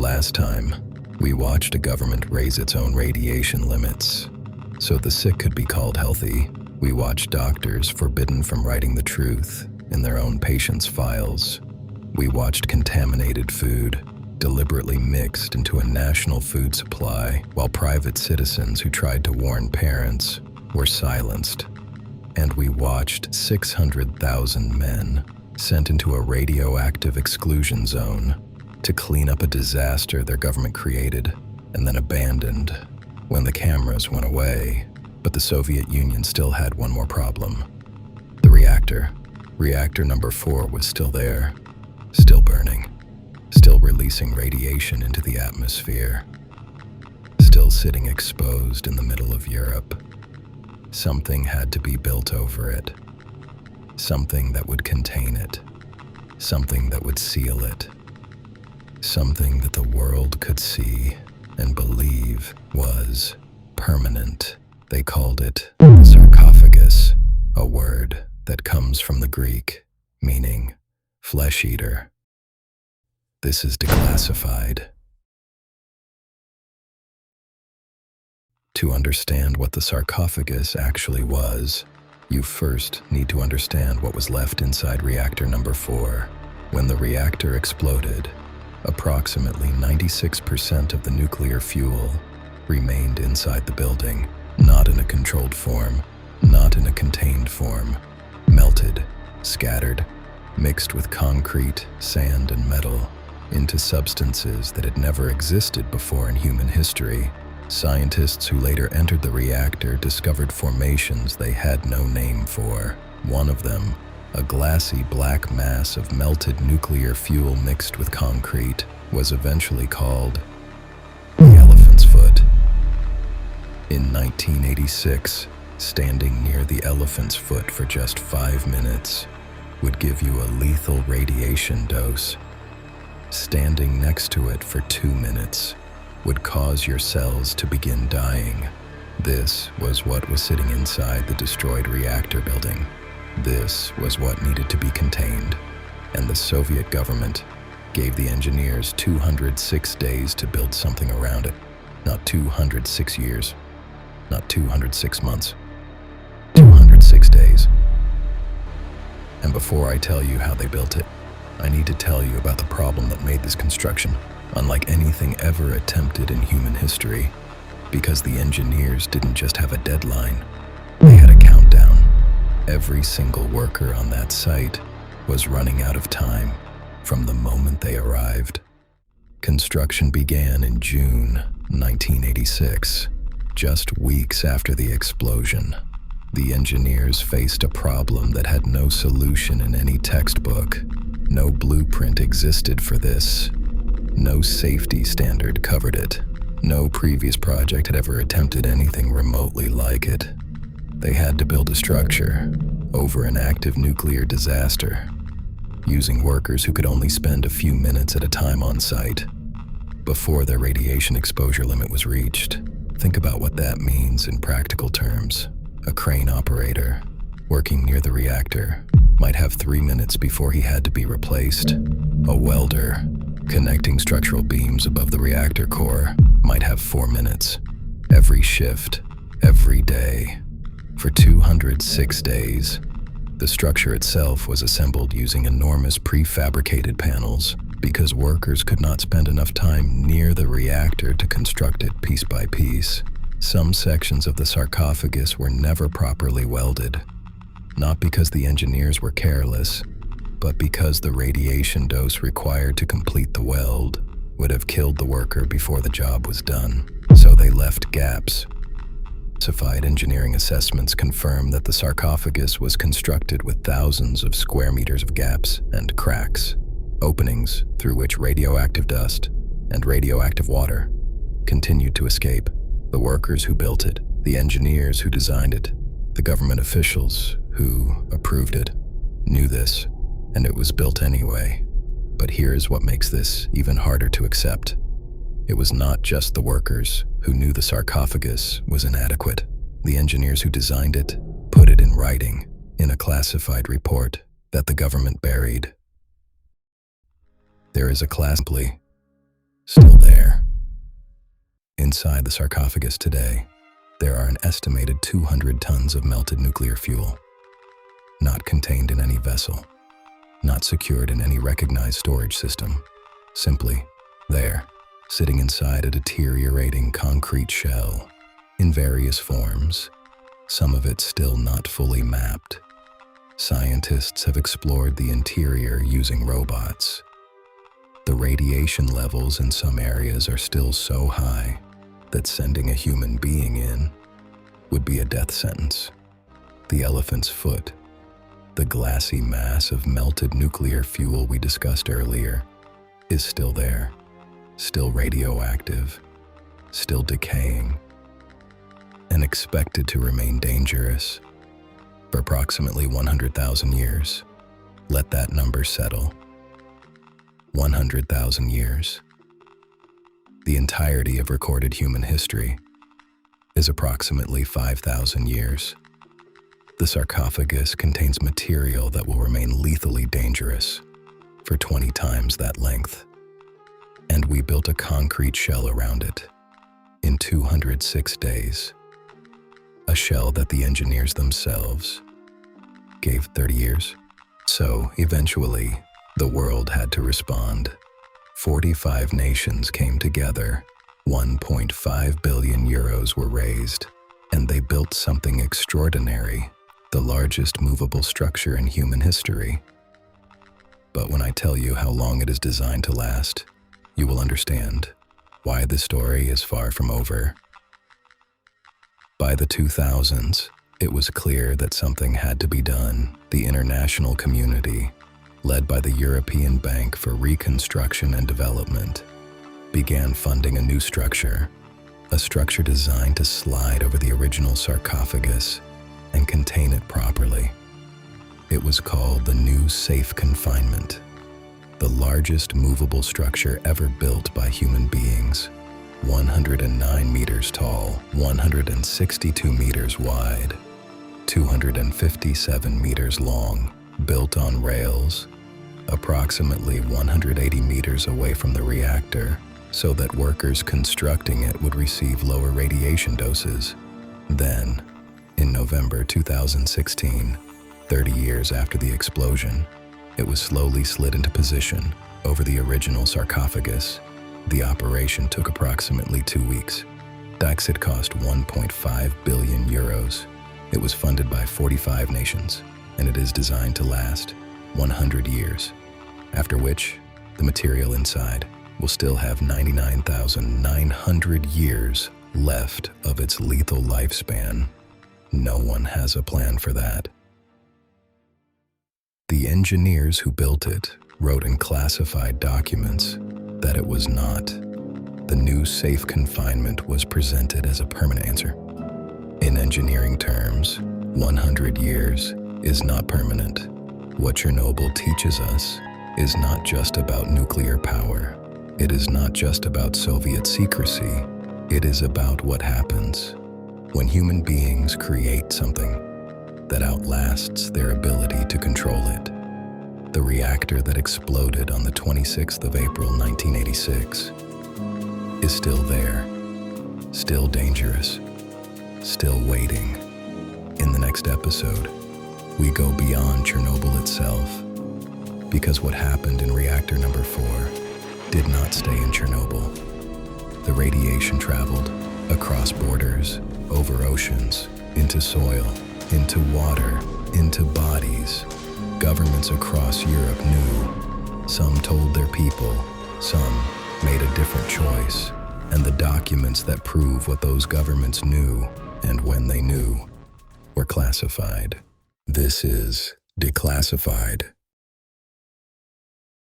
Last time, we watched a government raise its own radiation limits, so the sick could be called healthy. We watched doctors forbidden from writing the truth in their own patients' files. We watched contaminated food deliberately mixed into a national food supply, while private citizens who tried to warn parents were silenced. And we watched 600,000 men sent into a radioactive exclusion zone to clean up a disaster their government created and then abandoned when the cameras went away. But the Soviet Union still had one more problem. The reactor. Reactor number 4 was still there, still burning, still releasing radiation into the atmosphere, still sitting exposed in the middle of Europe. Something had to be built over it. Something that would contain it. Something that would seal it. Something that the world could see and believe was permanent. They called it sarcophagus, a word that comes from the Greek, meaning flesh eater. This is declassified. To understand what the sarcophagus actually was, you first need to understand what was left inside reactor number 4. When the reactor exploded, approximately 96% of the nuclear fuel remained inside the building, not in a controlled form, not in a contained form, melted, scattered, mixed with concrete, sand, and metal, into substances that had never existed before in human history. Scientists who later entered the reactor discovered formations they had no name for. One of them, a glassy black mass of melted nuclear fuel mixed with concrete, was eventually called the elephant's foot. In 1986, standing near the elephant's foot for just 5 minutes would give you a lethal radiation dose. Standing next to it for 2 minutes would cause your cells to begin dying. This was what was sitting inside the destroyed reactor building. This was what needed to be contained, and the Soviet government gave the engineers 206 days to build something around it. Not 206 years, not 206 months, 206 days. And before I tell you how they built it, I need to tell you about the problem that made this construction unlike anything ever attempted in human history, because the engineers didn't just have a deadline, they had a countdown. Every single worker on that site was running out of time from the moment they arrived. Construction began in June 1986, just weeks after the explosion. The engineers faced a problem that had no solution in any textbook. No blueprint existed for this. No safety standard covered it. No previous project had ever attempted anything remotely like it. They had to build a structure over an active nuclear disaster, using workers who could only spend a few minutes at a time on site before their radiation exposure limit was reached. Think about what that means in practical terms. A crane operator working near the reactor might have 3 minutes before he had to be replaced. A welder connecting structural beams above the reactor core might have 4 minutes. Every shift, every day, for 206 days. The structure itself was assembled using enormous prefabricated panels because workers could not spend enough time near the reactor to construct it piece by piece. Some sections of the sarcophagus were never properly welded, not because the engineers were careless, but because the radiation dose required to complete the weld would have killed the worker before the job was done. So they left gaps. Classified engineering assessments confirm that the sarcophagus was constructed with thousands of square meters of gaps and cracks, openings through which radioactive dust and radioactive water continued to escape. The workers who built it, the engineers who designed it, the government officials who approved it knew this, and it was built anyway. But here's what makes this even harder to accept. It was not just the workers who knew the sarcophagus was inadequate. The engineers who designed it put it in writing in a classified report that the government buried. There is a still there. Inside the sarcophagus today, there are an estimated 200 tons of melted nuclear fuel, not contained in any vessel, not secured in any recognized storage system, simply there, sitting inside a deteriorating concrete shell, in various forms, some of it still not fully mapped. Scientists have explored the interior using robots. The radiation levels in some areas are still so high that sending a human being in would be a death sentence. The elephant's foot, the glassy mass of melted nuclear fuel we discussed earlier, is still there, still radioactive, still decaying, and expected to remain dangerous for approximately 100,000 years. Let that number settle. 100,000 years. The entirety of recorded human history is approximately 5,000 years. The sarcophagus contains material that will remain lethally dangerous for 20 times that length. And we built a concrete shell around it in 206 days. A shell that the engineers themselves gave 30 years. So eventually, the world had to respond. 45 nations came together, 1.5 billion euros were raised, and they built something extraordinary, the largest movable structure in human history. But when I tell you how long it is designed to last, you will understand why the story is far from over. By the 2000s, it was clear that something had to be done. The international community, led by the European Bank for Reconstruction and Development, began funding a new structure, a structure designed to slide over the original sarcophagus and contain it properly. It was called the New Safe Confinement, the largest movable structure ever built by human beings, 109 meters tall, 162 meters wide, 257 meters long, built on rails, approximately 180 meters away from the reactor, so that workers constructing it would receive lower radiation doses. Then, in November 2016, 30 years after the explosion, it was slowly slid into position over the original sarcophagus. The operation took approximately 2 weeks. It cost 1.5 billion euros. It was funded by 45 nations, and it is designed to last 100 years, after which the material inside will still have 99,900 years left of its lethal lifespan. No one has a plan for that. The engineers who built it wrote in classified documents that it was not. The new safe confinement was presented as a permanent answer. In engineering terms, 100 years is not permanent. What Chernobyl teaches us is not just about nuclear power. It is not just about Soviet secrecy. It is about what happens when human beings create something that outlasts their ability to control it. The reactor that exploded on the 26th of April 1986 is still there, still dangerous, still waiting. In the next episode, we go beyond Chernobyl itself, because what happened in reactor number 4 did not stay in Chernobyl. The radiation traveled across borders, over oceans, into soil, into water, into bodies. Governments across Europe knew. Some told their people, some made a different choice, and the documents that prove what those governments knew and when they knew were classified. This is Declassified.